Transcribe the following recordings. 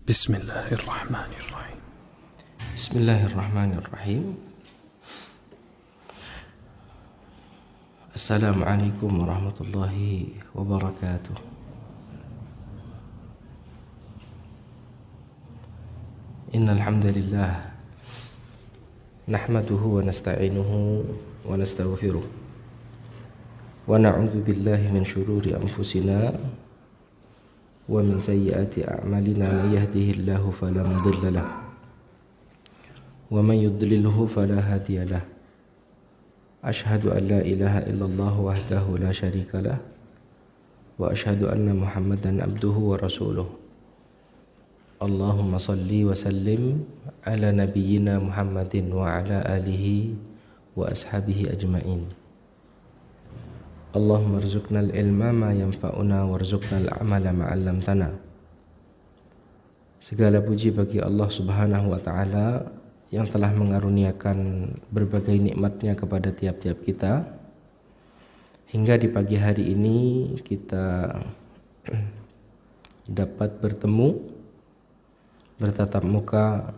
بسم الله الرحمن الرحيم. بسم الله الرحمن الرحيم. السلام عليكم ورحمة الله وبركاته. إن الحمد لله نحمده ونستعينه ونستغفره ونعوذ بالله من شرور أنفسنا ومن سيئات أعمالنا. من يهده الله فلا مضل له ومن يضلله فلا هادي له. أشهد أن لا إله إلا الله وحده لا شريك له وأشهد أن محمدا عبده ورسوله. اللهم صل وسلم على نبينا محمد وعلى آله وأصحابه أجمعين. Allahumma arzuqnal ilma ma yanfa'una warzuqnal amala ma 'allamtana. Segala puji bagi Allah Subhanahu wa taala yang telah mengaruniakan berbagai nikmatnya kepada tiap-tiap kita hingga di pagi hari ini kita dapat bertemu bertatap muka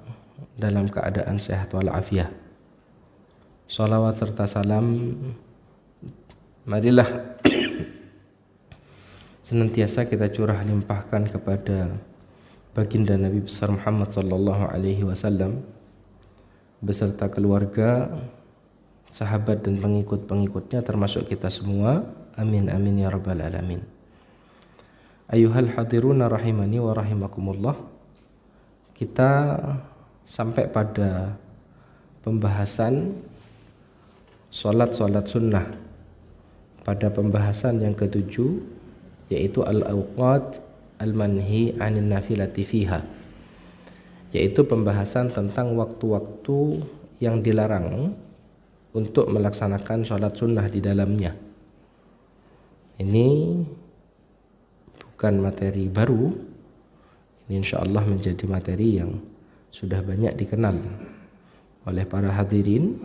dalam keadaan sehat walafiat. Shalawat serta salam marilah senantiasa kita curah limpahkan kepada baginda Nabi besar Muhammad sallallahu alaihi wasallam beserta keluarga, sahabat dan pengikut-pengikutnya termasuk kita semua. Amin amin ya rabbal alamin. Ayuhal hadiruna rahimani wa rahimakumullah. Kita sampai pada pembahasan salat sunnah. Pada pembahasan yang ketujuh, yaitu al-awqat al-manhi 'anil nafilati fiha, yaitu pembahasan tentang waktu-waktu yang dilarang untuk melaksanakan sholat sunnah di dalamnya. Ini bukan materi baru, ini insyaallah menjadi materi yang sudah banyak dikenal oleh para hadirin.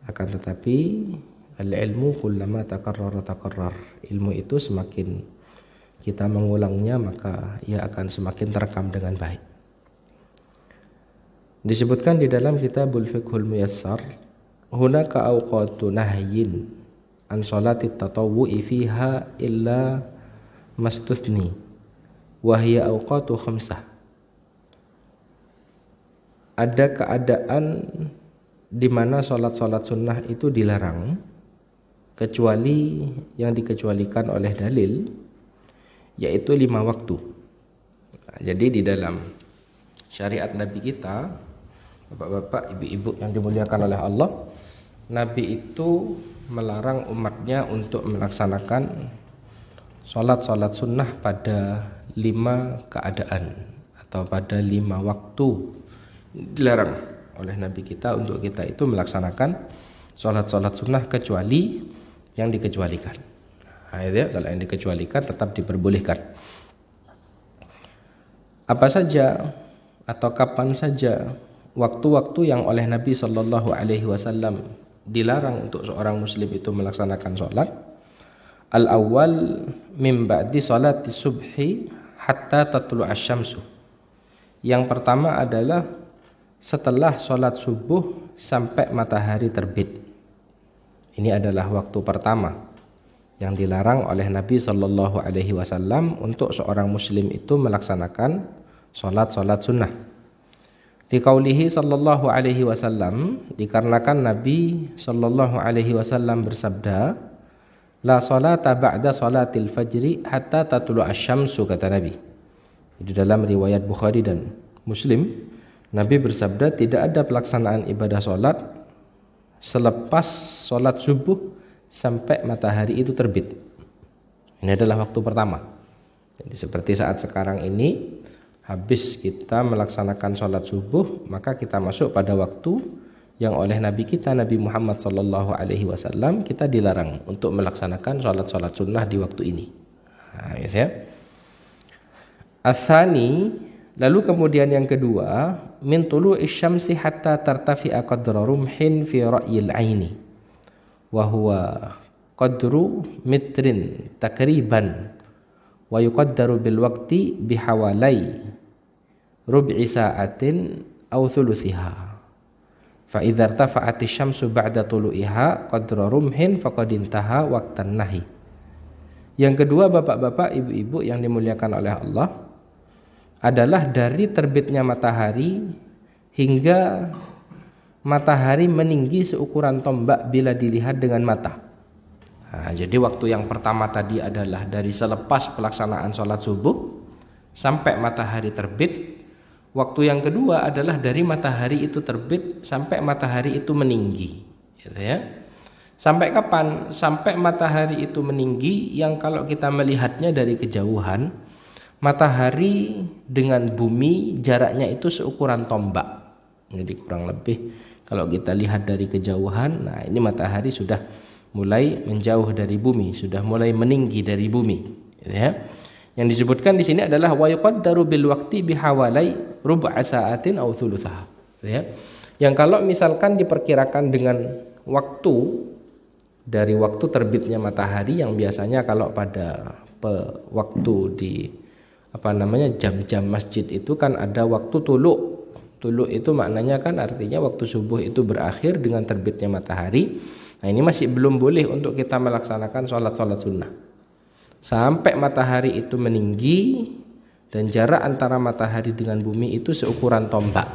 Akan tetapi al-ilmu kullama takarrar. Ilmu itu semakin kita mengulangnya maka ia akan semakin terekam dengan baik. Disebutkan di dalam kitabul fiqhul muyassar, hunaka awqatu nahyin an salati tatawwu'i fiha illa mastuthni wa hiya awqatu khamsah. Ada keadaan di mana salat-salat sunnah itu dilarang kecuali yang dikecualikan oleh dalil, yaitu 5 waktu. Nah, jadi di dalam syariat Nabi kita, bapak-bapak, ibu-ibu yang dimuliakan oleh Allah, Nabi itu melarang umatnya untuk melaksanakan sholat sunnah pada 5 keadaan atau pada 5 waktu. Dilarang oleh Nabi kita untuk kita itu melaksanakan sholat sunnah kecuali yang dikecualikan. Nah, ya, kalau yang dikecualikan tetap diperbolehkan. Apa saja atau kapan saja waktu-waktu yang oleh Nabi sallallahu alaihi wasallam dilarang untuk seorang muslim itu melaksanakan sholat? Al-awwal min ba'di salati subhi hatta tatlu'a syamsu. Yang pertama adalah setelah sholat subuh sampai matahari terbit. Ini adalah waktu pertama yang dilarang oleh Nabi sallallahu alaihi wasallam untuk seorang muslim itu melaksanakan sholat sunnah. Di qaulihi sallallahu alaihi wasallam, dikarenakan Nabi sallallahu alaihi wasallam bersabda, la salata ba'da salatil fajri hatta tatlu'a syamsu, kata Nabi. Di dalam riwayat Bukhari dan Muslim, Nabi bersabda, tidak ada pelaksanaan ibadah sholat selepas sholat subuh sampai matahari itu terbit. Ini adalah waktu pertama. Jadi seperti saat sekarang ini, habis kita melaksanakan sholat subuh, maka kita masuk pada waktu yang oleh Nabi kita, Nabi Muhammad sallallahu alaihi wasallam, kita dilarang untuk melaksanakan sholat sunnah di waktu ini. Nah, gitu ya. Atsani, lalu kemudian yang kedua, min tulu'i syamsi hatta tartafi'a qadra rumhin fi ra'yil aini wa huwa qadru mitrin takriban wa yuqaddaru bil waqti bihawalai rub'i sa'atin aw thuluthiha. Fa idza irtafa'at asy-syamsu ba'da tulu'iha qadra rumhin faqad intaha waqtan nahi. Yang kedua, bapak-bapak, ibu-ibu yang dimuliakan oleh Allah, adalah dari terbitnya matahari hingga matahari meninggi seukuran tombak bila dilihat dengan mata. Nah, jadi waktu yang pertama tadi adalah dari selepas pelaksanaan sholat subuh sampai matahari terbit. Waktu yang kedua adalah dari matahari itu terbit sampai matahari itu meninggi, gitu ya. Sampai kapan? Sampai matahari itu meninggi yang kalau kita melihatnya dari kejauhan, matahari dengan bumi jaraknya itu seukuran tombak. Jadi kurang lebih kalau kita lihat dari kejauhan, nah ini matahari sudah mulai menjauh dari bumi, sudah mulai meninggi dari bumi, gitu ya. Yang disebutkan di sini adalah wa yuqaddaru bil waqti bihawalai rub'a sa'atin aw thulutsaha, gitu ya. Yang kalau misalkan diperkirakan dengan waktu dari waktu terbitnya matahari yang biasanya kalau pada waktu di jam-jam masjid itu kan ada waktu tuluk. Tuluk itu maknanya kan artinya waktu subuh itu berakhir dengan terbitnya matahari. Nah ini masih belum boleh untuk kita melaksanakan sholat sunnah sampai matahari itu meninggi dan jarak antara matahari dengan bumi itu seukuran tombak.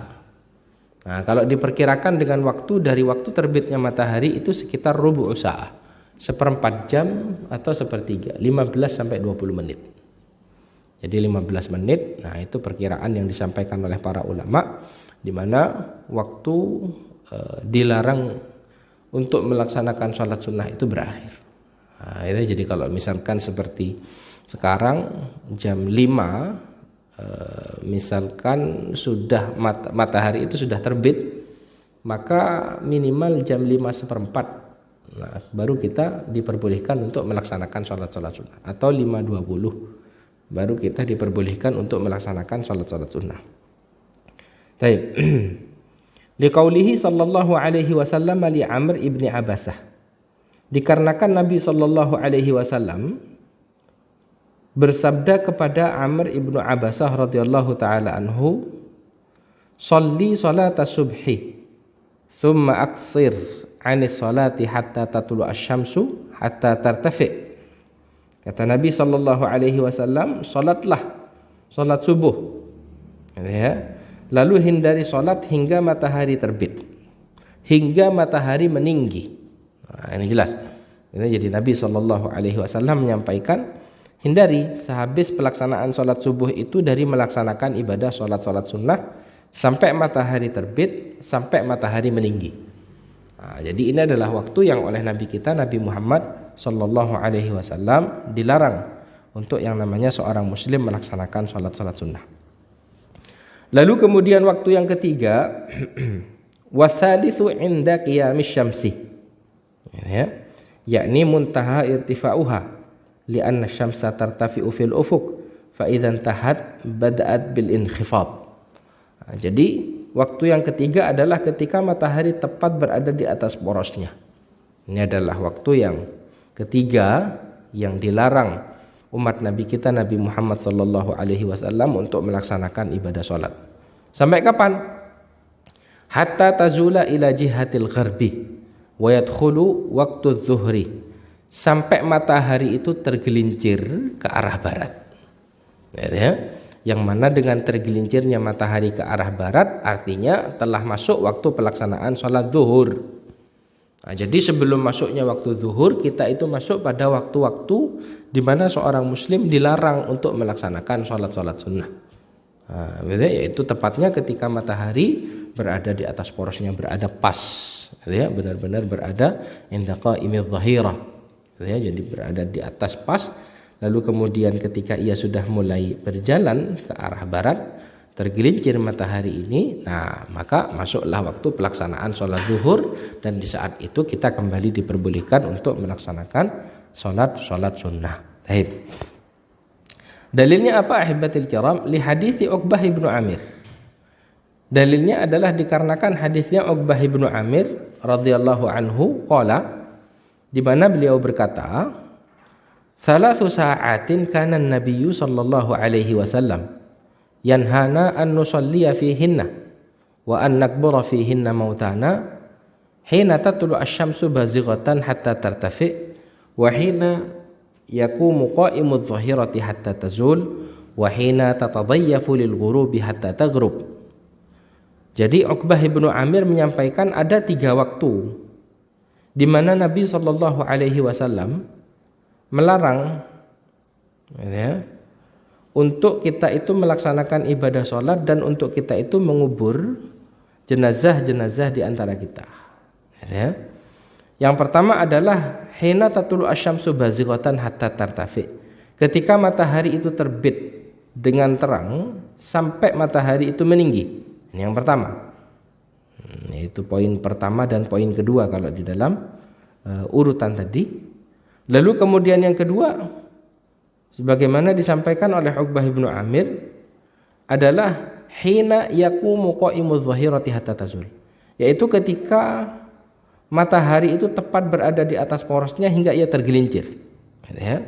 Nah kalau diperkirakan dengan waktu dari waktu terbitnya matahari itu sekitar rubu'u sa'ah, seperempat jam atau sepertiga, 15 sampai 20 menit. Jadi 15 menit, nah itu perkiraan yang disampaikan oleh para ulama, di mana waktu dilarang untuk melaksanakan sholat sunnah itu berakhir. Nah, itu jadi kalau misalkan seperti sekarang jam 5 misalkan sudah matahari itu sudah terbit, maka minimal jam 5:15 nah, baru kita diperbolehkan untuk melaksanakan sholat sunnah, atau 5:20 baru kita diperbolehkan untuk melaksanakan sholat sunnah. Baik. Liqaulihi sallallahu alaihi wasallam li Amr ibni Abasah, dikarenakan Nabi sallallahu alaihi wasallam bersabda kepada Amr ibnu Abasah radhiyallahu taala anhu, "Shalli salata subhi, thumma aqsir 'anis salati hatta tatlu asy-syamsu hatta tartafi." Kata Nabi sallallahu alaihi wasallam, salatlah salat subuh, ya. Lalu hindari salat hingga matahari terbit, hingga matahari meninggi. Nah, ini jelas. Ini jadi Nabi sallallahu alaihi wasallam menyampaikan, hindari sehabis pelaksanaan salat subuh itu dari melaksanakan ibadah salat sunnah sampai matahari terbit, sampai matahari meninggi. Nah, jadi ini adalah waktu yang oleh Nabi kita Nabi Muhammad sallallahu alaihi wasallam dilarang untuk yang namanya seorang muslim melaksanakan salat sunnah. Lalu kemudian waktu yang ketiga, watsalitsu 'inda qiyamis syamsi, ya, yakni muntaha irtifa'uha li'anna syamsa tartafi'u fil ufuq fa idza intahat bada'at bil inkhifad. Nah, jadi waktu yang ketiga adalah ketika matahari tepat berada di atas porosnya. Ini adalah waktu yang ketiga yang dilarang umat Nabi kita Nabi Muhammad sallallahu alaihi wasallam untuk melaksanakan ibadah salat. Sampai kapan? Hatta tazula ila jihatil gharbi wa yadkhulu waqtu dzuhri. Sampai matahari itu tergelincir ke arah barat. Ya, yang mana dengan tergelincirnya matahari ke arah barat artinya telah masuk waktu pelaksanaan salat zuhur. Nah, jadi sebelum masuknya waktu zuhur kita itu masuk pada waktu-waktu di mana seorang muslim dilarang untuk melaksanakan sholat sunnah. Nah, yaitu tepatnya ketika matahari berada di atas porosnya, berada pas, ya, benar-benar berada inda qa'imidh dhahirah, ya, jadi berada di atas pas. Lalu kemudian ketika ia sudah mulai berjalan ke arah barat, tergelincir matahari ini, nah maka masuklah waktu pelaksanaan sholat zuhur, dan di saat itu kita kembali diperbolehkan untuk melaksanakan sholat sunnah. Baik. Dalilnya apa ahibatil kiram? Li hadithi Uqbah ibnu Amir. Dalilnya adalah dikarenakan hadisnya Uqbah ibnu Amir radhiyallahu anhu qala, di mana beliau berkata, "Thalathu sa'atin kana an-nabiyyu sallallahu alaihi wasallam yanhana an nusalliya fihinna wa an nakbura fihinna mautana hina tatlu asy-syamsu bazighatan hatta tartafi wa hina yaqumu qa'imu adh-dhahirati hatta tazul wa hina tatadayyafu lil ghurubi hatta taghrub. Jadi Uqbah ibnu Amir menyampaikan ada 3 waktu di mana Nabi sallallahu alaihi wasallam melarang ya, untuk kita itu melaksanakan ibadah sholat dan untuk kita itu mengubur jenazah-jenazah di antara kita. Ya. Yang pertama adalah hina tatlu asy-syamsu bazighatan hatta tartafi. Ketika matahari itu terbit dengan terang sampai matahari itu meninggi. Ini yang pertama. Itu poin pertama dan poin kedua kalau di dalam urutan tadi. Lalu kemudian yang kedua, sebagaimana disampaikan oleh Uqbah ibnu Amir, adalah hina yaqumu qa'imu adh-dhahirati hatta tazul, yaitu ketika matahari itu tepat berada di atas porosnya hingga ia tergelincir. Ya.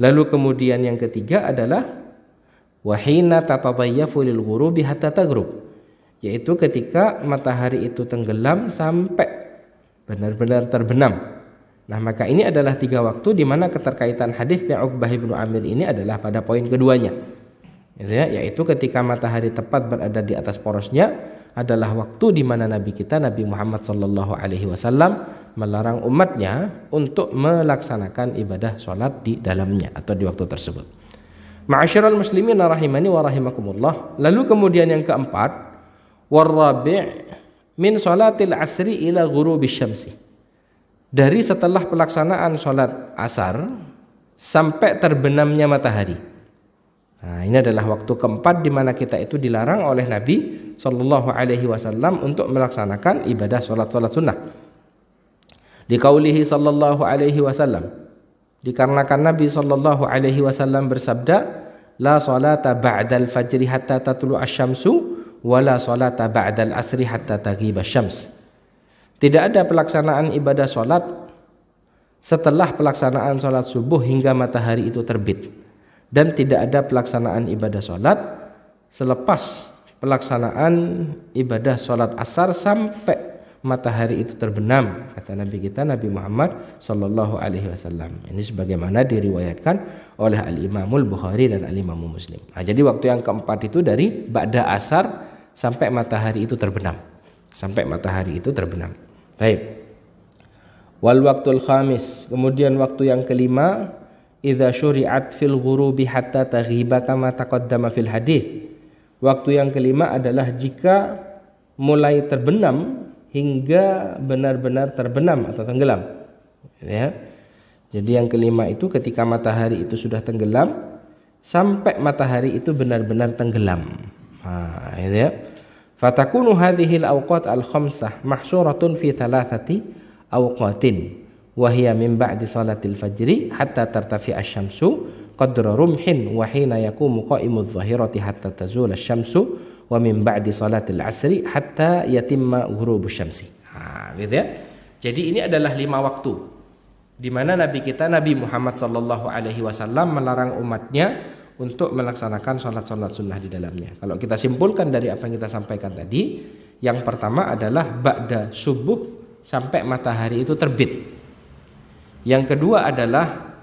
Lalu kemudian yang ketiga adalah wa hina tatadayyafu lil ghurubi hatta taghrub, yaitu ketika matahari itu tenggelam sampai benar-benar terbenam. Nah, maka ini adalah 3 waktu di mana keterkaitan hadisnya Uqbah ibnu Amir ini adalah pada poin keduanya. Gitu ya, yaitu ketika matahari tepat berada di atas porosnya adalah waktu di mana Nabi kita Nabi Muhammad sallallahu alaihi wasallam melarang umatnya untuk melaksanakan ibadah salat di dalamnya atau di waktu tersebut. Ma'asyiral muslimin rahimani wa rahimakumullah. Lalu kemudian yang keempat, warabi' min salatil asri ila ghurubisy syamsi. Dari setelah pelaksanaan sholat asar sampai terbenamnya matahari. Nah, ini adalah waktu keempat di mana kita itu dilarang oleh Nabi Shallallahu Alaihi Wasallam untuk melaksanakan ibadah sholat sunnah. Di qaulihi Shallallahu Alaihi Wasallam, dikarenakan Nabi Shallallahu Alaihi Wasallam bersabda, la sholata ba'dal fajri hatta tatlu asy-syamsu, wa la sholata ba'dal asri hatta taghiba asy-syams. Tidak ada pelaksanaan ibadah sholat setelah pelaksanaan sholat subuh hingga matahari itu terbit. Dan tidak ada pelaksanaan ibadah sholat selepas pelaksanaan ibadah sholat asar sampai matahari itu terbenam, kata Nabi kita Nabi Muhammad sallallahu alaihi wasallam. Ini sebagaimana diriwayatkan oleh Al-Imamul Bukhari dan Al-Imam Muslim. Nah, jadi waktu yang keempat itu dari ba'da asar sampai matahari itu terbenam. Sampai matahari itu terbenam. Baik. Wal waktul khamis, kemudian waktu yang kelima, idza syuri'at fil ghurubi hatta taghiba kama taqaddama fil hadis. Waktu yang kelima adalah jika mulai terbenam hingga benar-benar terbenam atau tenggelam. Ya. Jadi yang kelima itu ketika matahari itu sudah tenggelam sampai matahari itu benar-benar tenggelam. Nah, ya. Fatakunu hadhil awqat al-khamsah mahsuratun fi thalathati awqatin wa hiya min ba'di salatil fajri hatta tartafi asy-syamsu qadra rumhin wa hina yaqumu qa'imu adh-dhahirati hatta tazula asy-syamsu wa min ba'di salatil asri hatta yatimma ghurubusy syamsi. Gitu ya. Jadi ini adalah 5 waktu di mana Nabi kita Nabi Muhammad sallallahu alaihi wasallam melarang umatnya untuk melaksanakan sholat-sholat sunnah di dalamnya. Kalau kita simpulkan dari apa yang kita sampaikan tadi, yang pertama adalah ba'da subuh sampai matahari itu terbit. Yang kedua adalah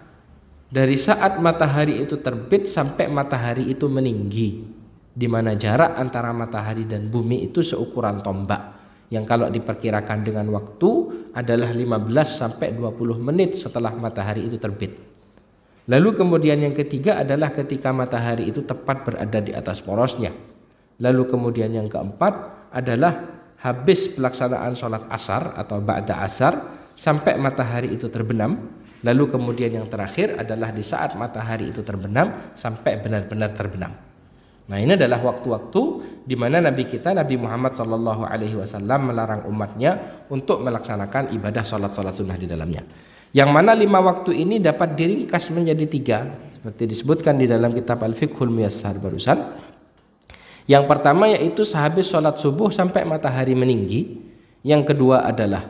dari saat matahari itu terbit sampai matahari itu meninggi, di mana jarak antara matahari dan bumi itu seukuran tombak, yang kalau diperkirakan dengan waktu adalah 15 sampai 20 menit setelah matahari itu terbit. Lalu kemudian yang ketiga adalah ketika matahari itu tepat berada di atas porosnya. Lalu kemudian yang keempat adalah habis pelaksanaan sholat asar atau ba'da asar sampai matahari itu terbenam. Lalu kemudian yang terakhir adalah di saat matahari itu terbenam sampai benar-benar terbenam. Nah, ini adalah waktu-waktu di mana Nabi kita Nabi Muhammad SAW melarang umatnya untuk melaksanakan ibadah sholat-sholat sunnah di dalamnya. Yang mana 5 waktu ini dapat diringkas menjadi 3 seperti disebutkan di dalam kitab Al-Fiqhul Muyassar barusan. Yang pertama yaitu sehabis sholat subuh sampai matahari meninggi. Yang kedua adalah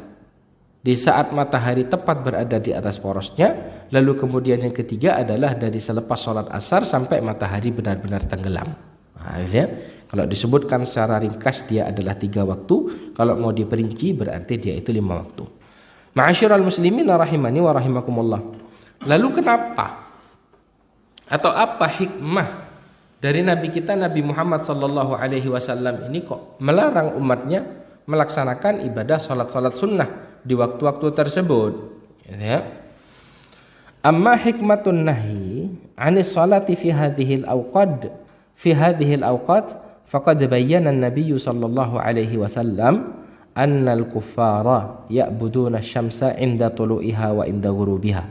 di saat matahari tepat berada di atas porosnya. Lalu kemudian yang ketiga adalah dari selepas sholat asar sampai matahari benar-benar tenggelam. Ya. Kalau disebutkan secara ringkas dia adalah 3 waktu, kalau mau diperinci berarti dia itu 5 waktu. Ma'asyiral muslimin rahimani wa rahimakumullah. Lalu kenapa? Atau apa hikmah dari Nabi kita Nabi Muhammad sallallahu alaihi wasallam ini kok melarang umatnya melaksanakan ibadah salat-salat sunnah di waktu-waktu tersebut? Ya. Amma hikmatun nahi 'anis salati fi hadhil awqat faqad bayyana an-nabiy sallallahu alaihi wasallam anna al-kuffara ya'buduna asy-syamsa 'inda tulu'iha wa 'inda ghurubiha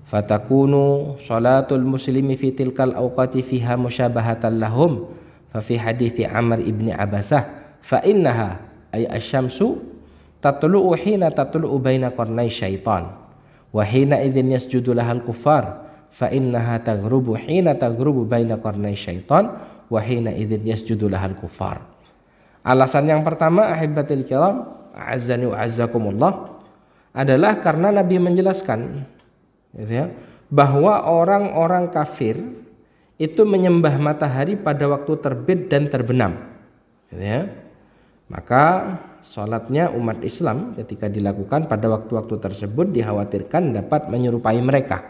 fatakunu salatul muslimi fi tilkal awqati fiha musyabahatan lahum fa fi hadithi Amr ibn Abasah fa innaha ay asy-syamsu tatlu'u hina tatlu'u baina qarnay syaitan wa hina idzin yasjudu lahal kuffar fa innaha taghrubu hina taghrubu baina qarnay syaitan wa hina idzin yasjudu lahal kuffar. Alasan yang pertama ahibatul kiram azzani wa azzakumullah adalah karena Nabi menjelaskan gitu ya, bahwa orang-orang kafir itu menyembah matahari pada waktu terbit dan terbenam gitu ya. Maka salatnya umat Islam ketika dilakukan pada waktu-waktu tersebut dikhawatirkan dapat menyerupai mereka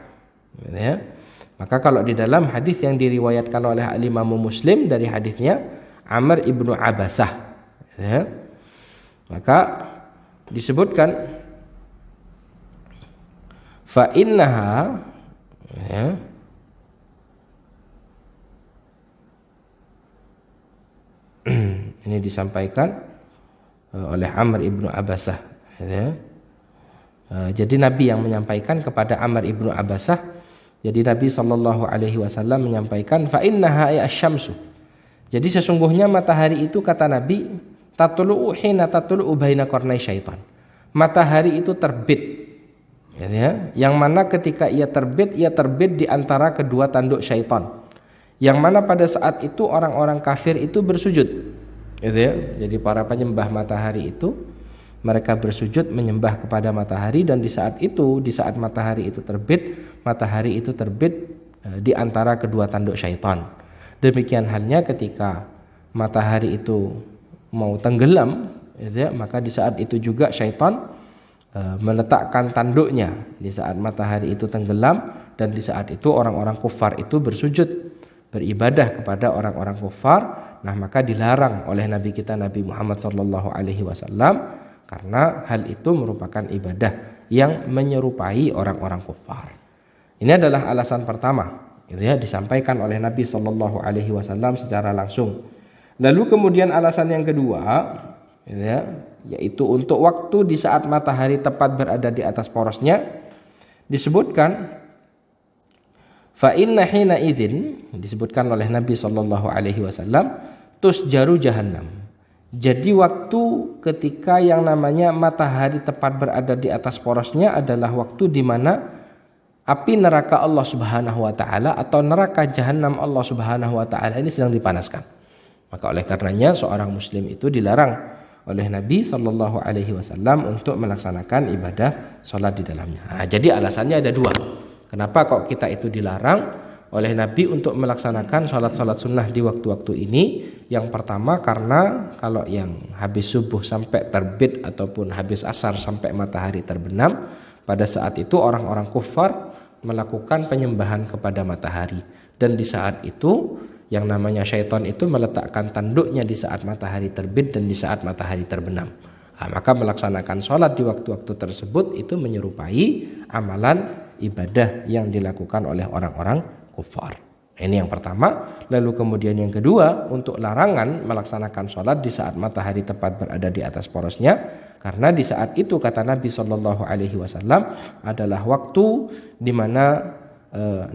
gitu ya. Maka kalau di dalam hadis yang diriwayatkan oleh Imam Muslim dari hadisnya Amr ibnu Abasah ya, maka disebutkan fa innaha ya, ini disampaikan oleh Amr ibnu Abasah ya. Jadi Nabi yang menyampaikan kepada Amr ibnu Abasah. Jadi Nabi SAW menyampaikan fa innaha asy-syamsu. Jadi sesungguhnya matahari itu kata Nabi tatlu'u hina tatlu'u baina qarnay syaitan. Matahari itu terbit ya, yang mana ketika ia terbit di antara kedua tanduk syaitan. Yang mana pada saat itu orang-orang kafir itu bersujud. Gitu ya. Jadi para penyembah matahari itu mereka bersujud menyembah kepada matahari dan di saat matahari itu terbit di antara kedua tanduk syaitan. Demikian halnya ketika matahari itu mau tenggelam, gitu ya, maka di saat itu juga syaitan meletakkan tanduknya di saat matahari itu tenggelam dan di saat itu orang-orang kufar itu bersujud beribadah kepada orang-orang kufar. Nah, maka dilarang oleh Nabi kita Nabi Muhammad SAW karena hal itu merupakan ibadah yang menyerupai orang-orang kufar. Ini adalah alasan pertama, gitu ya, disampaikan oleh Nabi SAW secara langsung. Lalu kemudian alasan yang kedua, gitu ya, yaitu untuk waktu di saat matahari tepat berada di atas porosnya, disebutkan fa inna hina idzin, disebutkan oleh Nabi SAW tusjaru jahannam. Jadi waktu ketika yang namanya matahari tepat berada di atas porosnya adalah waktu di mana api neraka Allah Subhanahu wa taala atau neraka jahanam Allah Subhanahu wa taala ini sedang dipanaskan. Maka oleh karenanya seorang muslim itu dilarang oleh Nabi SAW untuk melaksanakan ibadah sholat di dalamnya. Nah, jadi alasannya ada 2. Kenapa kok kita itu dilarang oleh Nabi untuk melaksanakan sholat-sholat sunnah di waktu-waktu ini? Yang pertama karena kalau yang habis subuh sampai terbit ataupun habis asar sampai matahari terbenam, pada saat itu orang-orang kufar melakukan penyembahan kepada matahari. Dan di saat itu yang namanya syaitan itu meletakkan tanduknya di saat matahari terbit dan di saat matahari terbenam. Nah, maka melaksanakan sholat di waktu-waktu tersebut itu menyerupai amalan ibadah yang dilakukan oleh orang-orang kufar. Ini yang pertama. Lalu kemudian yang kedua, untuk larangan melaksanakan sholat di saat matahari tepat berada di atas porosnya, karena di saat itu kata Nabi SAW adalah waktu di mana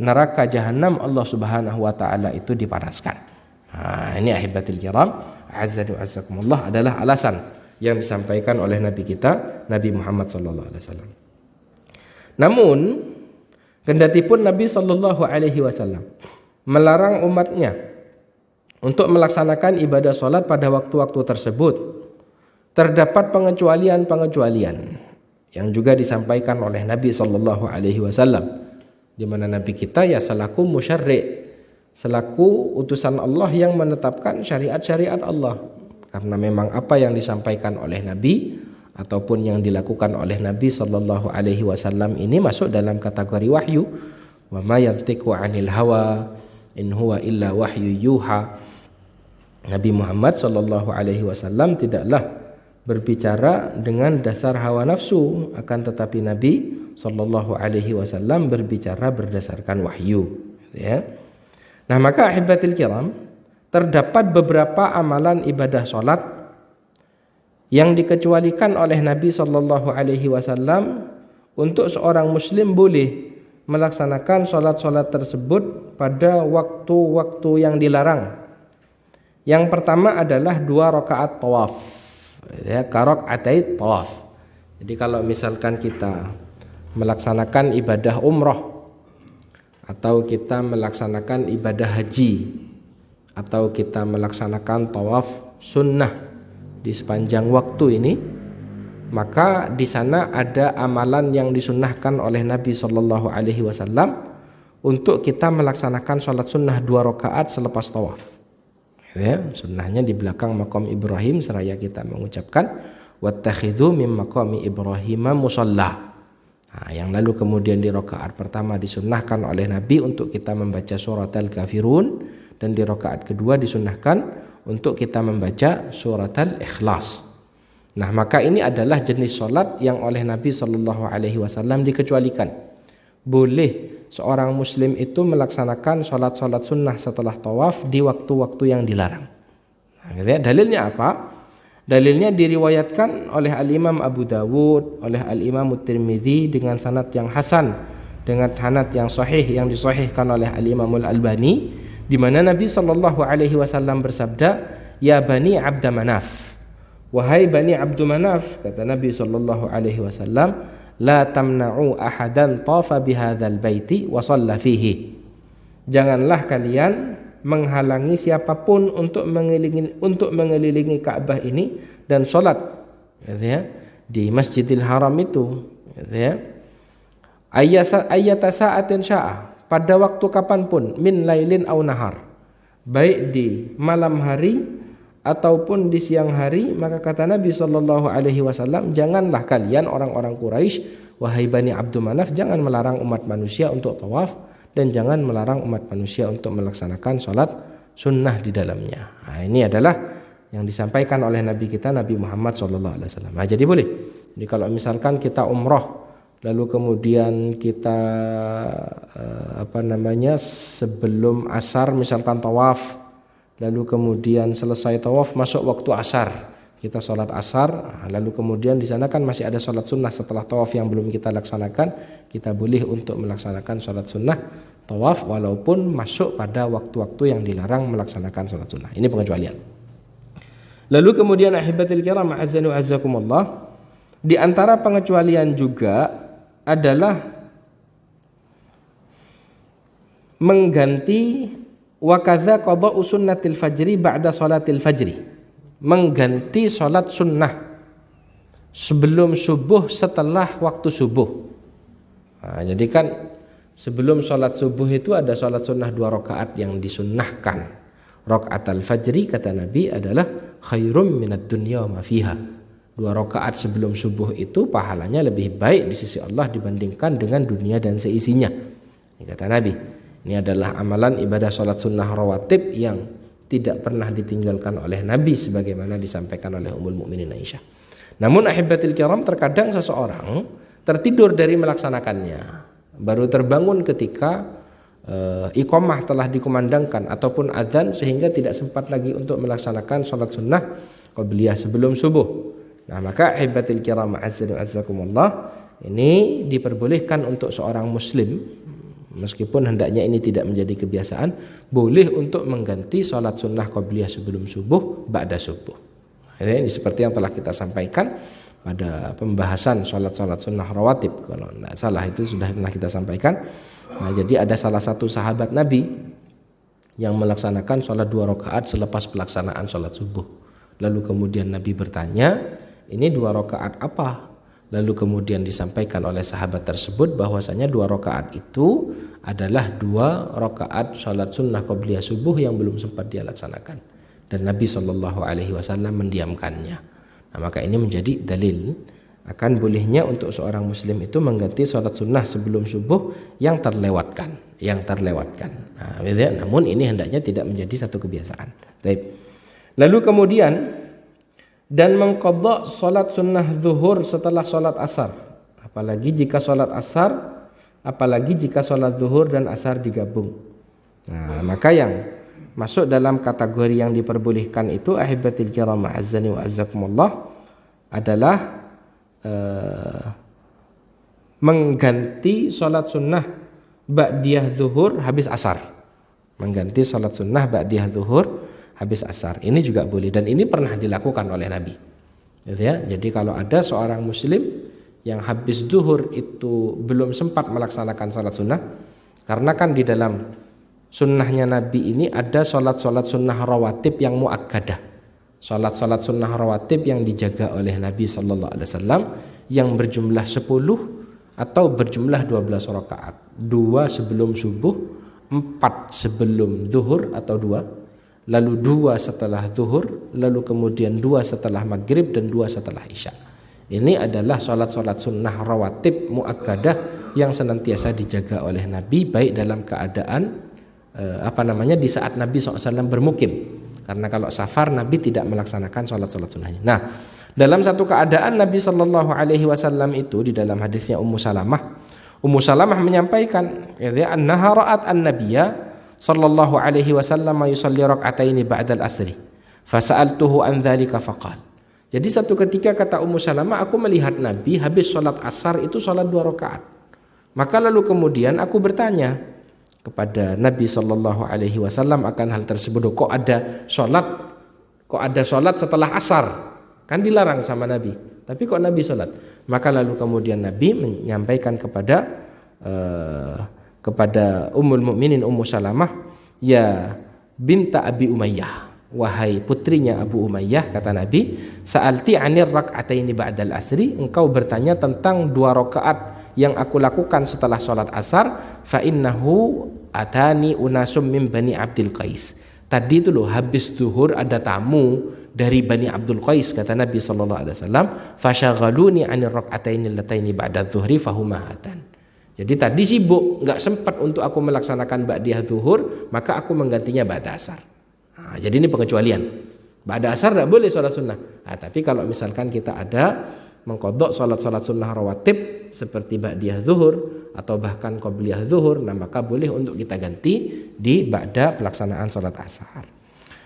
neraka jahanam Allah Subhanahu wa taala itu dipanaskan. Nah, ini ahibatil kiram, azzani wa azzakumullah, adalah alasan yang disampaikan oleh Nabi kita Nabi Muhammad SAW. Namun kendatipun Nabi SAW melarang umatnya untuk melaksanakan ibadah sholat pada waktu-waktu tersebut, terdapat pengecualian-pengecualian yang juga disampaikan oleh Nabi SAW, di mana Nabi kita ya selaku musyarri' selaku utusan Allah yang menetapkan syariat-syariat Allah. Karena memang apa yang disampaikan oleh Nabi ataupun yang dilakukan oleh Nabi sallallahu alaihi wasallam ini masuk dalam kategori wahyu. Wa ma yantiqu 'anil hawa in huwa illa wahyu yuha. Nabi Muhammad sallallahu alaihi wasallam tidaklah berbicara dengan dasar hawa nafsu, akan tetapi Nabi sallallahu alaihi wasallam berbicara berdasarkan wahyu, ya. Nah, maka ahibatil kiram, terdapat beberapa amalan ibadah salat yang dikecualikan oleh Nabi sallallahu alaihi wasallam untuk seorang muslim boleh melaksanakan salat-salat tersebut pada waktu-waktu yang dilarang. Yang pertama adalah 2 rakaat tawaf, ya, karokaatai tawaf. Jadi kalau misalkan kita melaksanakan ibadah umroh, atau kita melaksanakan ibadah haji, atau kita melaksanakan tawaf sunnah di sepanjang waktu ini, maka di sana ada amalan yang disunnahkan oleh Nabi sallallahu alaihi wasallam untuk kita melaksanakan sholat sunnah 2 rakaat selepas tawaf. Ya, sunnahnya di belakang makam Ibrahim seraya kita mengucapkan wattakhidhu min maqami Ibrahim musalla. Nah, yang lalu kemudian di rakaat pertama disunnahkan oleh Nabi untuk kita membaca surat Al-Kafirun, dan di rakaat kedua disunnahkan untuk kita membaca surat Al-Ikhlas. Nah, maka ini adalah jenis salat yang oleh Nabi sallallahu alaihi wasallam dikecualikan. Boleh seorang muslim itu melaksanakan salat-salat sunnah setelah tawaf di waktu-waktu yang dilarang. Nah, dalilnya apa? Dalilnya diriwayatkan oleh Al-Imam Abu Dawud, oleh Al-Imam Tirmidzi dengan sanad yang hasan, dengan sanad yang sahih yang disahihkan oleh Al-Imam Al-Albani, di mana Nabi sallallahu alaihi wasallam bersabda, "Ya Bani Abd Manaf." Wahai Bani Abd Manaf, kata Nabi sallallahu alaihi wasallam, "La tamna'u ahadan tafa bihadzal baiti wa shalla fihi." Janganlah kalian menghalangi siapapun untuk mengelilingi Ka'bah ini dan salat, ya, di Masjidil Haram itu, ya. Ayyata sa'atin sya'a, pada waktu kapanpun, min lailin au nahar, baik di malam hari ataupun di siang hari. Maka kata Nabi sallallahu alaihi wasallam, janganlah kalian orang-orang Quraisy, wahai Bani Abd Manaf, jangan melarang umat manusia untuk tawaf, dan jangan melarang umat manusia untuk melaksanakan salat sunnah di dalamnya. Nah, ini adalah yang disampaikan oleh Nabi kita, Nabi Muhammad sallallahu alaihi wasallam. Nah, jadi boleh. Jadi kalau misalkan kita umroh, lalu kemudian kita sebelum asar misalkan tawaf, lalu kemudian selesai tawaf masuk waktu asar, kita sholat asar, lalu kemudian di sana kan masih ada sholat sunnah setelah tawaf yang belum kita laksanakan, kita boleh untuk melaksanakan sholat sunnah tawaf walaupun masuk pada waktu-waktu yang dilarang melaksanakan sholat sunnah. Ini pengecualian. Lalu kemudian ahibatil kiram a'azzani wa azzakumullah, di antara pengecualian juga adalah mengganti wa kadza qada'u sunnatil fajri ba'da salatil fajri, mengganti salat sunnah sebelum subuh setelah waktu subuh. Nah, jadi kan sebelum salat subuh itu ada salat sunnah 2 rakaat yang disunnahkan. Rakaat al-fajri kata Nabi adalah khairum minad dunya ma fiha. 2 rakaat sebelum subuh itu pahalanya lebih baik di sisi Allah dibandingkan dengan dunia dan seisinya. Ini kata Nabi. Ini adalah amalan ibadah salat sunnah rawatib yang tidak pernah ditinggalkan oleh Nabi sebagaimana disampaikan oleh Ummul Mukminin Aisyah. Namun ahibatil kiram, terkadang seseorang tertidur dari melaksanakannya, baru terbangun ketika iqamah telah dikumandangkan ataupun azan, sehingga tidak sempat lagi untuk melaksanakan salat sunnah qabliyah sebelum subuh. Nah, maka ahibatil kiram azzakumullah, ini diperbolehkan untuk seorang muslim, meskipun hendaknya ini tidak menjadi kebiasaan, boleh untuk mengganti salat sunnah qabliyah sebelum subuh ba'da subuh. Ini seperti yang telah kita sampaikan pada pembahasan salat-salat sunnah rawatib, kalau tidak salah itu sudah pernah kita sampaikan. Nah, jadi ada salah satu sahabat Nabi yang melaksanakan salat 2 rakaat selepas pelaksanaan salat subuh. Lalu kemudian Nabi bertanya, ini 2 rakaat apa? Lalu kemudian disampaikan oleh sahabat tersebut bahwasanya 2 rakaat itu adalah 2 rakaat salat sunnah qabliyah subuh yang belum sempat dia laksanakan, dan Nabi Shallallahu Alaihi Wasallam mendiamkannya. Nah, maka ini menjadi dalil akan bolehnya untuk seorang muslim itu mengganti salat sunnah sebelum subuh yang terlewatkan. Nah, namun ini hendaknya tidak menjadi satu kebiasaan. Baik. Lalu kemudian dan mengqadha salat sunnah zuhur setelah salat asar. Apalagi jika salat zuhur dan asar digabung. Nah, maka yang masuk dalam kategori yang diperbolehkan itu ahibatil kiram azzani wa azzakumullah adalah mengganti salat sunnah ba'diyah zuhur habis asar. Mengganti salat sunnah ba'diyah zuhur habis asar. Ini juga boleh dan ini pernah dilakukan oleh Nabi. Gitu ya. Jadi kalau ada seorang muslim yang habis zuhur itu belum sempat melaksanakan salat sunnah, karena kan di dalam sunnahnya Nabi ini ada salat-salat sunnah rawatib yang muakkadah. Salat-salat sunnah rawatib yang dijaga oleh Nabi sallallahu alaihi wasallam yang berjumlah 10 atau berjumlah 12 rakaat. 2 sebelum subuh, 4 sebelum zuhur atau 2, lalu 2 setelah zuhur, lalu kemudian 2 setelah maghrib dan 2 setelah isya. Ini adalah salat-salat sunnah rawatib muakkadah yang senantiasa dijaga oleh Nabi baik dalam keadaan di saat Nabi SAW bermukim. Karena kalau safar Nabi tidak melaksanakan salat-salat sunnahnya. Nah, dalam satu keadaan Nabi Shallallahu Alaihi Wasallam itu di dalam hadisnya Ummu Salamah menyampaikan, annaha ra'at an-nabiyya sallallahu alaihi wasallam yusalli rak'ataini ba'da al-asri. Fasa'altuhu an dzalika faqal. Jadi satu ketika kata Ummu Salamah, aku melihat Nabi habis salat asar itu salat 2 rakaat. Maka lalu kemudian aku bertanya kepada Nabi Shallallahu Alaihi Wasallam akan hal tersebut. Kok ada sholat setelah asar? Kan dilarang sama Nabi. Tapi kok Nabi sholat? Maka lalu kemudian Nabi menyampaikan kepada Ummul Mukminin Ummu Salamah, ya binta Abi Umayyah, wahai putrinya Abu Umayyah, kata Nabi, sa'alti 'anir rak'ataini ba'dal asri, engkau bertanya tentang 2 rakaat yang aku lakukan setelah sholat asar. Fa innahu atani unasum min Bani Abdul Qais. Tadi itu loh habis zuhur ada tamu dari Bani Abdul Qais, kata Nabi sallallahu alaihi wasallam, fashaghaluni 'anil rak'ataini allataini ba'da zuhri fahuma hatan. Jadi tadi sibuk, enggak sempat untuk aku melaksanakan ba'diyah zuhur, maka aku menggantinya ba'da asar. Nah, jadi ini pengecualian. Ba'da asar enggak boleh salat sunnah. Nah, tapi kalau misalkan kita ada mengqadha salat-salat sunnah rawatib seperti ba'diyah zuhur atau bahkan qabliyah zuhur, nah maka boleh untuk kita ganti di ba'da pelaksanaan salat asar.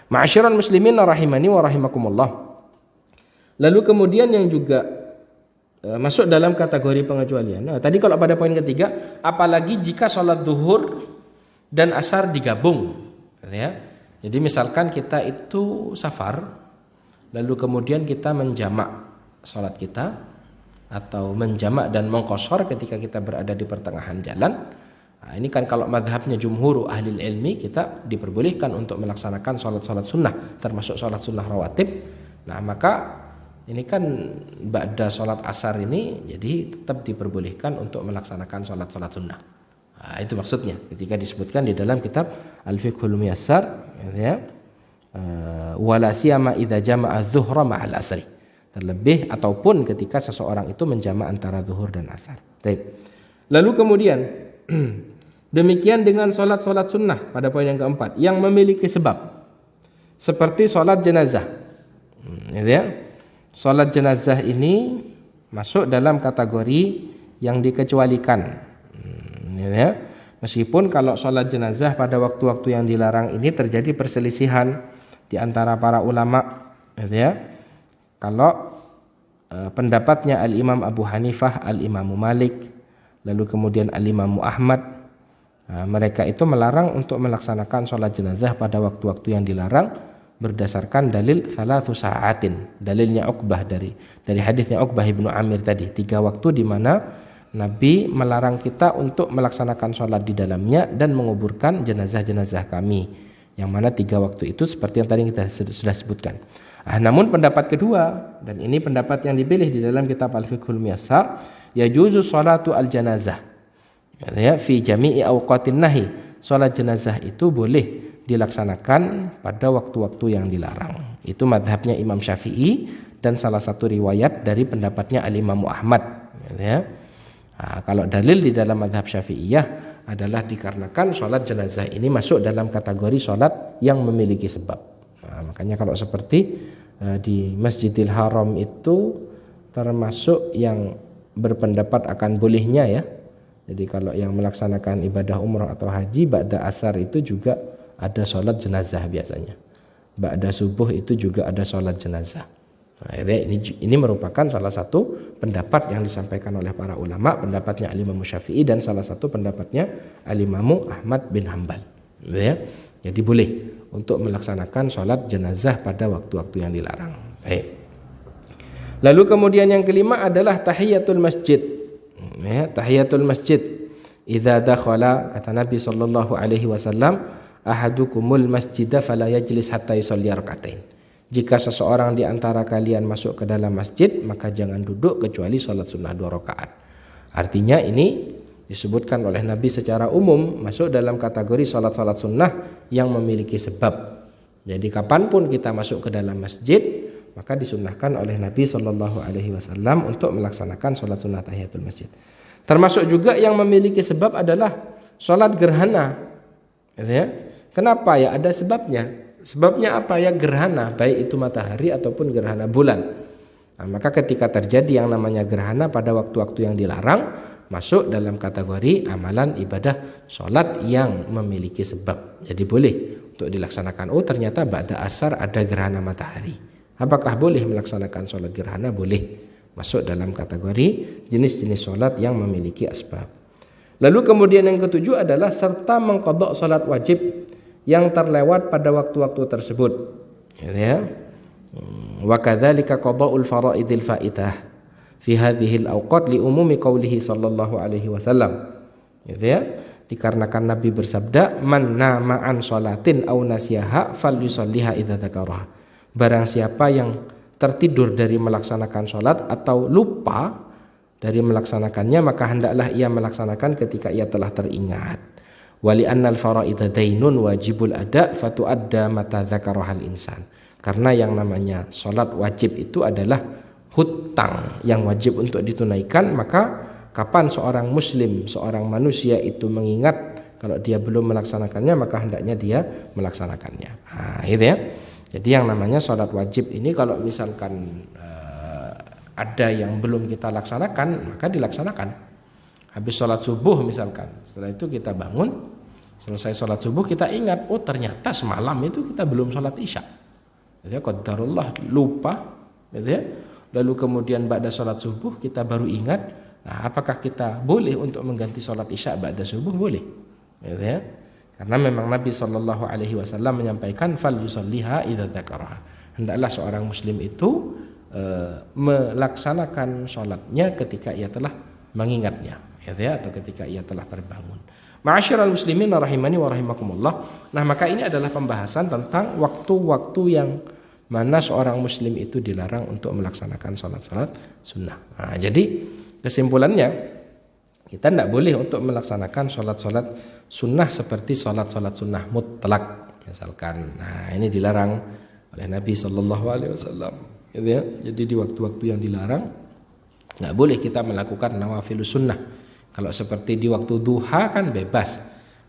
Ma'asyiral muslimin rahimani wa rahimakumullah. Lalu kemudian yang juga masuk dalam kategori pengecualian. Nah, tadi kalau pada poin ketiga, apalagi jika salat zuhur dan asar digabung, ya. Jadi misalkan kita itu safar, lalu kemudian kita menjamak salat kita atau menjamak dan mengqashar ketika kita berada di pertengahan jalan. Nah, ini kan kalau madhabnya jumhur ahli ilmi, kita diperbolehkan untuk melaksanakan salat-salat sunnah termasuk salat sunnah rawatib. Nah, maka ini kan ba'da salat asar ini jadi tetap diperbolehkan untuk melaksanakan salat-salat sunnah. Nah, itu maksudnya ketika disebutkan di dalam kitab Al-Fiqhul Muyassar, ya, wala siyama idza jama'a dzuhra ma'al asri. Terlebih ataupun ketika seseorang itu menjamak antara zuhur dan asar. Baik. Lalu kemudian demikian dengan salat-salat sunnah pada poin yang keempat yang memiliki sebab, seperti salat jenazah. Ya. Salat jenazah ini masuk dalam kategori yang dikecualikan. Ya. Meskipun kalau salat jenazah pada waktu-waktu yang dilarang ini terjadi perselisihan di antara para ulama, ya. Kalau pendapatnya Al-Imam Abu Hanifah, Al-Imam Malik, lalu kemudian Al-Imam Ahmad, mereka itu melarang untuk melaksanakan sholat jenazah pada waktu-waktu yang dilarang berdasarkan dalil thalathu sa'atin. Dalilnya Uqbah dari hadisnya Uqbah ibnu Amir tadi, 3 waktu di mana Nabi melarang kita untuk melaksanakan sholat di dalamnya dan menguburkan jenazah-jenazah kami. Yang mana 3 waktu itu seperti yang tadi kita sudah sebutkan. Namun pendapat kedua, dan ini pendapat yang dipilih di dalam kitab Al-Fiqhul Muyassar, yajuzu salatu al-janazah ya fi jami'i awqatin nahi. Salat jenazah itu boleh dilaksanakan pada waktu-waktu yang dilarang. Itu mazhabnya Imam Syafi'i dan salah satu riwayat dari pendapatnya Al-Imam Ahmad ya. Kalau dalil di dalam mazhab Syafi'iyah adalah dikarenakan salat jenazah ini masuk dalam kategori salat yang memiliki sebab. Makanya kalau seperti di Masjidil Haram itu termasuk yang berpendapat akan bolehnya ya. Jadi kalau yang melaksanakan ibadah umrah atau haji ba'da asar itu juga ada sholat jenazah biasanya. Ba'da subuh itu juga ada sholat jenazah. Nah, ini merupakan salah satu pendapat yang disampaikan oleh para ulama, pendapatnya Al-Imam Syafi'i dan salah satu pendapatnya Al-Imam Ahmad bin Hanbal. Ya. Jadi boleh untuk melaksanakan sholat jenazah pada waktu-waktu yang dilarang. Baik. Lalu kemudian yang kelima adalah tahiyatul masjid. Ya, tahiyatul masjid. Idza dakhala, kata Nabi sallallahu alaihi wasallam, ahadukumul masjida fala yajlis hatta yusalli rak'atain. Jika seseorang di antara kalian masuk ke dalam masjid, maka jangan duduk kecuali salat sunnah 2 rakaat. Artinya ini disebutkan oleh Nabi secara umum masuk dalam kategori salat-salat sunnah yang memiliki sebab. Jadi kapanpun kita masuk ke dalam masjid, maka disunnahkan oleh Nabi Shallallahu Alaihi Wasallam untuk melaksanakan sholat sunnah tahiyatul masjid. Termasuk juga yang memiliki sebab adalah sholat gerhana. Ya. Kenapa ya? Ada sebabnya. Sebabnya apa ya? Gerhana, baik itu matahari ataupun gerhana bulan. Nah, maka ketika terjadi yang namanya gerhana pada waktu-waktu yang dilarang, masuk dalam kategori amalan ibadah sholat yang memiliki sebab. Jadi boleh untuk dilaksanakan. Oh ternyata ba'da asar ada gerhana matahari. Apakah boleh melaksanakan sholat gerhana? Boleh. Masuk dalam kategori jenis-jenis sholat yang memiliki asbab. Lalu kemudian yang ketujuh adalah serta mengqadha sholat wajib yang terlewat pada waktu-waktu tersebut. Ya. Wa kadzalika qada'ul fara'idil fa'idah fi hadhil awqat li umumi qaulihi sallallahu alaihi wasallam. Ya. Dikarenakan Nabi bersabda, "Man nama an sholatin aw nasiyaha falyusalliha idza dzakaraha." Barang siapa yang tertidur dari melaksanakan sholat atau lupa dari melaksanakannya, maka hendaklah ia melaksanakan ketika ia telah teringat. Wali annal faraidha dainun wajibul ada fatuadda mata dzakarahal insan. Karena yang namanya sholat wajib itu adalah hutang yang wajib untuk ditunaikan, maka kapan seorang muslim, seorang manusia itu mengingat kalau dia belum melaksanakannya, maka hendaknya dia melaksanakannya. Nah, itu ya. Jadi yang namanya sholat wajib ini kalau misalkan ada yang belum kita laksanakan, maka dilaksanakan. Habis sholat subuh misalkan, setelah itu kita bangun, selesai sholat subuh kita ingat, oh ternyata semalam itu kita belum sholat isya. Jadi qadarullah lupa, gitu ya. Lalu kemudian ba'da sholat subuh kita baru ingat, nah apakah kita boleh untuk mengganti sholat isya ba'da subuh? Boleh, gitu ya. Karena memang Nabi Shallallahu Alaihi Wasallam menyampaikan fal yusalliha idza dzakaraha. Hendaklah seorang muslim itu melaksanakan sholatnya ketika ia telah mengingatnya, ya, atau ketika ia telah terbangun. Ma'asyiral muslimin rahimani wa rahimakumullah. Nah, maka ini adalah pembahasan tentang waktu-waktu yang mana seorang muslim itu dilarang untuk melaksanakan sholat-sholat sunnah. Nah, jadi kesimpulannya, kita tidak boleh untuk melaksanakan sholat-sholat sunnah seperti sholat-sholat sunnah mutlak misalkan. Nah ini dilarang oleh Nabi Sallallahu Alaihi Wasallam. Gitu ya. Jadi di waktu-waktu yang dilarang nggak boleh kita melakukan nawafilus sunnah. Kalau seperti di waktu duha kan bebas.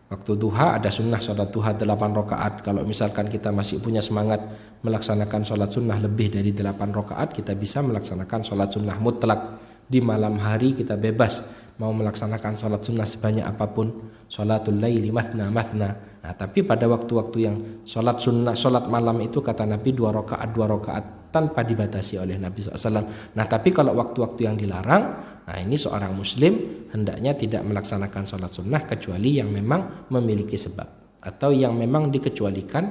Waktu duha ada sunnah sholat duha 8 rakaat. Kalau misalkan kita masih punya semangat melaksanakan sholat sunnah lebih dari 8 rakaat, kita bisa melaksanakan sholat sunnah mutlak. Di malam hari kita bebas mau melaksanakan sholat sunnah sebanyak apapun, sholatul laili mathna mathna. Nah, tapi pada waktu-waktu yang sholat sunnah, sholat malam itu kata Nabi 2 rakaat tanpa dibatasi oleh Nabi SAW. Nah, tapi kalau waktu-waktu yang dilarang, nah ini seorang muslim hendaknya tidak melaksanakan sholat sunnah kecuali yang memang memiliki sebab atau yang memang dikecualikan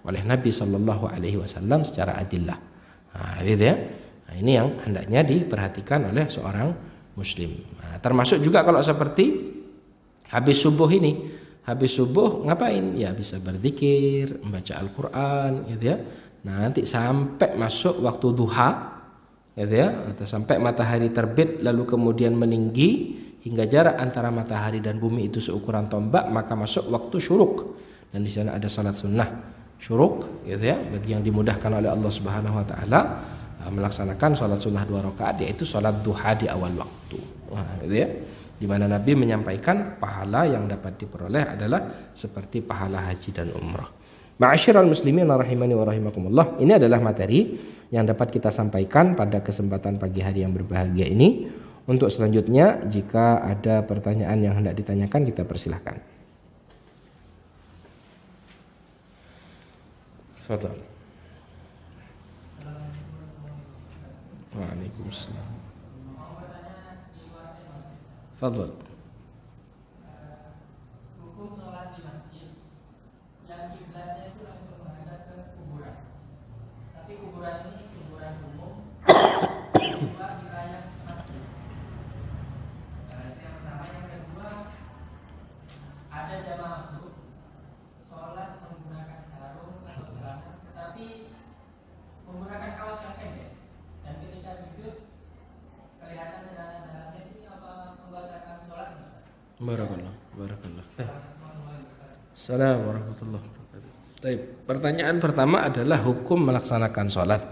oleh Nabi SAW secara adillah. Nah, gitu ya. Nah, ini yang hendaknya diperhatikan oleh seorang muslim. Nah, termasuk juga kalau seperti habis subuh ini. Habis subuh ngapain? Ya bisa berzikir, membaca Al-Quran gitu ya. nanti sampai masuk waktu duha, gitu ya, atau sampai matahari terbit lalu kemudian meninggi hingga jarak antara matahari dan bumi itu seukuran tombak, maka masuk waktu syuruk. Dan di sana ada salat sunnah syuruk, gitu ya, bagi yang dimudahkan oleh Allah Subhanahu wa taala melaksanakan salat sunnah 2 rakaat, yaitu salat duha di awal waktu. Gitu ya. Di mana Nabi menyampaikan pahala yang dapat diperoleh adalah seperti pahala haji dan umrah. Ma'asyiral muslimin rahimani wa rahimakumullah, ini adalah materi yang dapat kita sampaikan pada kesempatan pagi hari yang berbahagia ini. Untuk selanjutnya, jika ada pertanyaan yang hendak ditanyakan, kita persilahkan. Tafadhal. Waalaikumsalam. Tafadhal. Hukum sholat di masjid yang kiblatnya itu langsung menghadap ke kuburan, tapi kuburan ini kuburan umum di luar wilayah masjid. Itu yang pertama. Yang kedua, ada jamaah masjid sholat menggunakan sarung atau celana, tetapi menggunakan kaos yang pendek, dan ketika sujud kelihatan celana dalamnya ini apa membatalkan sholat? Barakallah. Assalamualaikum warahmatullahi wabarakatuh. Baik, pertanyaan pertama adalah hukum melaksanakan sholat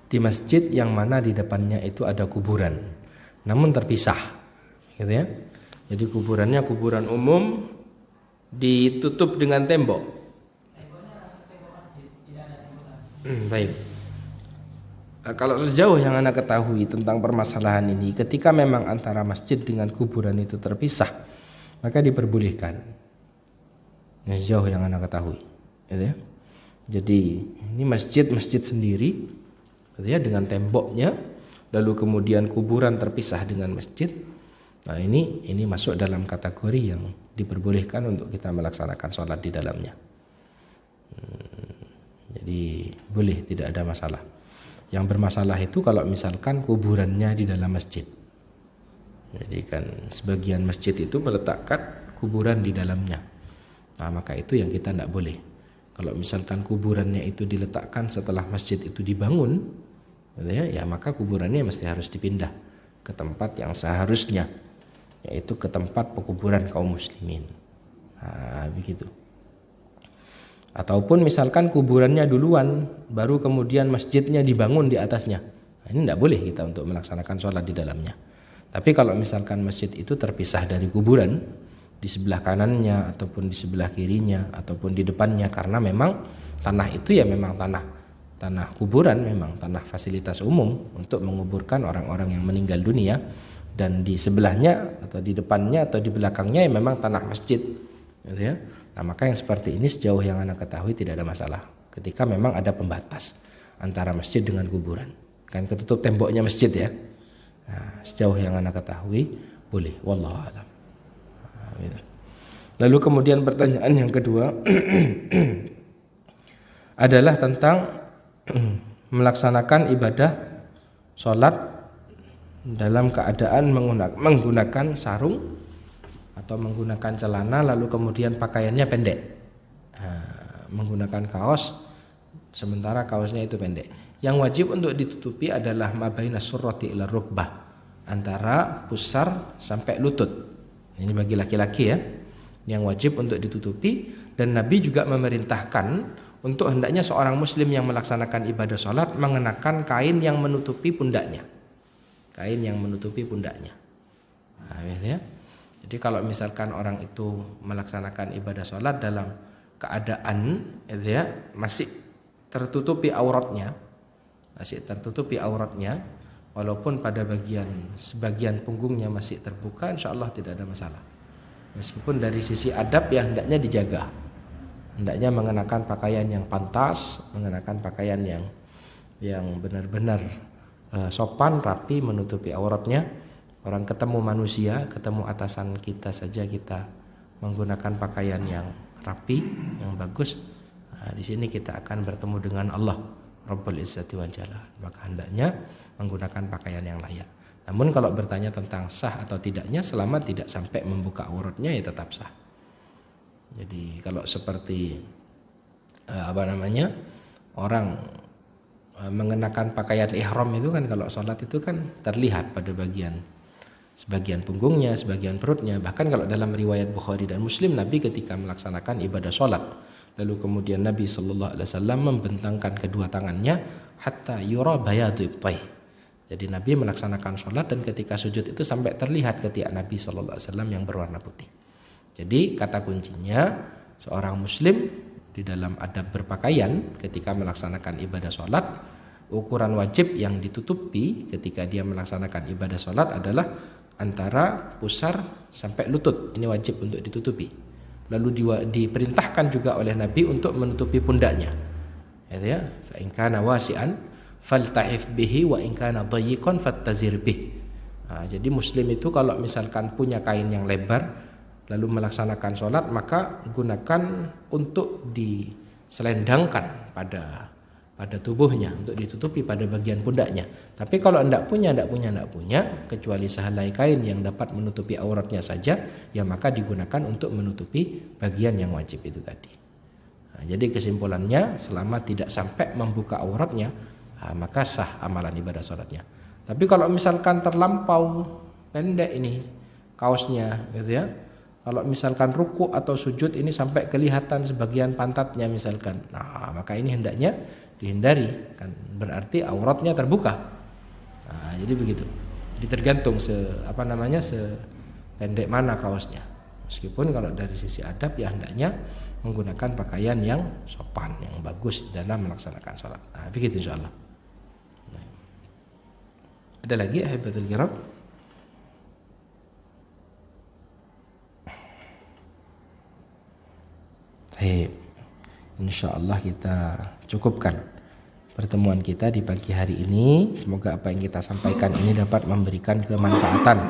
di masjid yang mana di depannya itu ada kuburan, namun terpisah, gitu ya. Jadi kuburannya kuburan umum, ditutup dengan tembok. Baik. Kalau sejauh yang Anda ketahui tentang permasalahan ini, ketika memang antara masjid dengan kuburan itu terpisah, maka diperbolehkan. Sejauh yang Anda ketahui, gitu ya. Jadi ini masjid sendiri, gitu ya, dengan temboknya, lalu kemudian kuburan terpisah dengan masjid. Nah ini masuk dalam kategori yang diperbolehkan untuk kita melaksanakan sholat di dalamnya. Jadi boleh, tidak ada masalah. Yang bermasalah itu kalau misalkan kuburannya di dalam masjid. Jadi kan sebagian masjid itu meletakkan kuburan di dalamnya. Nah maka itu yang kita tidak boleh. Kalau misalkan kuburannya itu diletakkan setelah masjid itu dibangun, ya maka kuburannya mesti harus dipindah ke tempat yang seharusnya, yaitu ke tempat pekuburan kaum muslimin. Nah begitu. Ataupun misalkan kuburannya duluan, baru kemudian masjidnya dibangun di atasnya. Nah, ini tidak boleh kita untuk melaksanakan sholat di dalamnya. Tapi kalau misalkan masjid itu terpisah dari kuburan, di sebelah kanannya ataupun di sebelah kirinya ataupun di depannya, karena memang tanah itu ya memang tanah kuburan, memang tanah fasilitas umum untuk menguburkan orang-orang yang meninggal dunia, dan di sebelahnya atau di depannya atau di belakangnya ya memang tanah masjid, gitu ya. Nah maka yang seperti ini sejauh yang Anda ketahui tidak ada masalah. Ketika memang ada pembatas antara masjid dengan kuburan, kan ketutup temboknya masjid ya. Nah, sejauh yang Anda ketahui boleh, wallahu a'lam. Nah, gitu. Lalu kemudian pertanyaan yang kedua adalah tentang melaksanakan ibadah sholat dalam keadaan menggunakan sarung atau menggunakan celana lalu kemudian pakaiannya pendek, menggunakan kaos sementara kaosnya itu pendek. Yang wajib untuk ditutupi adalah mabaina surrati ila rukbah, antara pusar sampai lutut. Ini bagi laki-laki ya, yang wajib untuk ditutupi. Dan Nabi juga memerintahkan untuk hendaknya seorang muslim yang melaksanakan ibadah sholat mengenakan kain yang menutupi pundaknya, Nah, ya. Jadi kalau misalkan orang itu melaksanakan ibadah sholat dalam keadaan ya, masih tertutupi auratnya, walaupun pada sebagian punggungnya masih terbuka, insya Allah tidak ada masalah. Meskipun dari sisi adab ya hendaknya dijaga, hendaknya mengenakan pakaian yang pantas, mengenakan pakaian yang benar-benar sopan, rapi, menutupi auratnya. Orang ketemu manusia, ketemu atasan kita saja kita menggunakan pakaian yang rapi, yang bagus. Nah, di sini kita akan bertemu dengan Allah Rabbul Izzati wal Jalal. Maka hendaknya menggunakan pakaian yang layak. Namun kalau bertanya tentang sah atau tidaknya, selama tidak sampai membuka auratnya ya tetap sah. Jadi kalau seperti orang mengenakan pakaian ihram itu kan kalau sholat itu kan terlihat pada sebagian punggungnya, sebagian perutnya. Bahkan kalau dalam riwayat Bukhari dan Muslim, Nabi ketika melaksanakan ibadah sholat, lalu kemudian Nabi SAW membentangkan kedua tangannya hatta yura bayadu ibtayh. Jadi Nabi melaksanakan sholat dan ketika sujud itu sampai terlihat ketiak Nabi SAW yang berwarna putih. Jadi kata kuncinya seorang muslim di dalam adab berpakaian ketika melaksanakan ibadah sholat, ukuran wajib yang ditutupi ketika dia melaksanakan ibadah sholat adalah antara pusar sampai lutut. Ini wajib untuk ditutupi. Lalu diperintahkan juga oleh Nabi untuk menutupi pundaknya. Ya, fa in kana wasi'an faltahif bihi wa in kana dayyiqan fattazir bih. Jadi muslim itu kalau misalkan punya kain yang lebar lalu melaksanakan sholat, maka gunakan untuk diselendangkan pada tubuhnya, untuk ditutupi pada bagian pundaknya. Tapi kalau tidak punya, kecuali sehelai kain yang dapat menutupi auratnya saja, ya maka digunakan untuk menutupi bagian yang wajib itu tadi. Jadi kesimpulannya, selama tidak sampai membuka auratnya, maka sah amalan ibadah sholatnya. Tapi kalau misalkan terlampau pendek ini kaosnya, gitu ya. Kalau misalkan ruku atau sujud ini sampai kelihatan sebagian pantatnya misalkan, maka ini hendaknya dihindari, kan berarti auratnya terbuka. Jadi begitu. Jadi tergantung sependek mana kaosnya. Meskipun kalau dari sisi adab ya hendaknya menggunakan pakaian yang sopan, yang bagus dalam melaksanakan sholat. Begitu insyaallah. Ada lagi ahibatul kiram? InsyaAllah kita cukupkan pertemuan kita di pagi hari ini. Semoga apa yang kita sampaikan ini dapat memberikan kemanfaatan.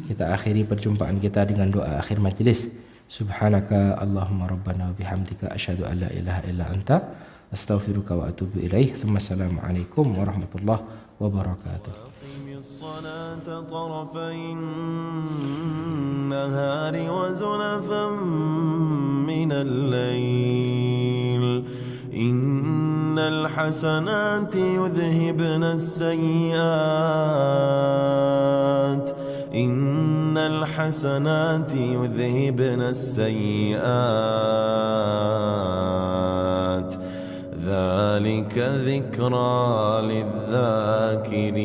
Kita akhiri perjumpaan kita dengan doa akhir majlis. Subhanaka Allahumma rabbana wa bihamdika asyhadu an la ilaha illa anta astaghfiruka wa atubu ilaih. Assalamualaikum warahmatullahi wabarakatuh. الصلاة طرفي النهار وزلفا من الليل إن الحسنات يذهبن السيئات إن الحسنات يذهبن السيئات ذلك ذكرى للذاكرين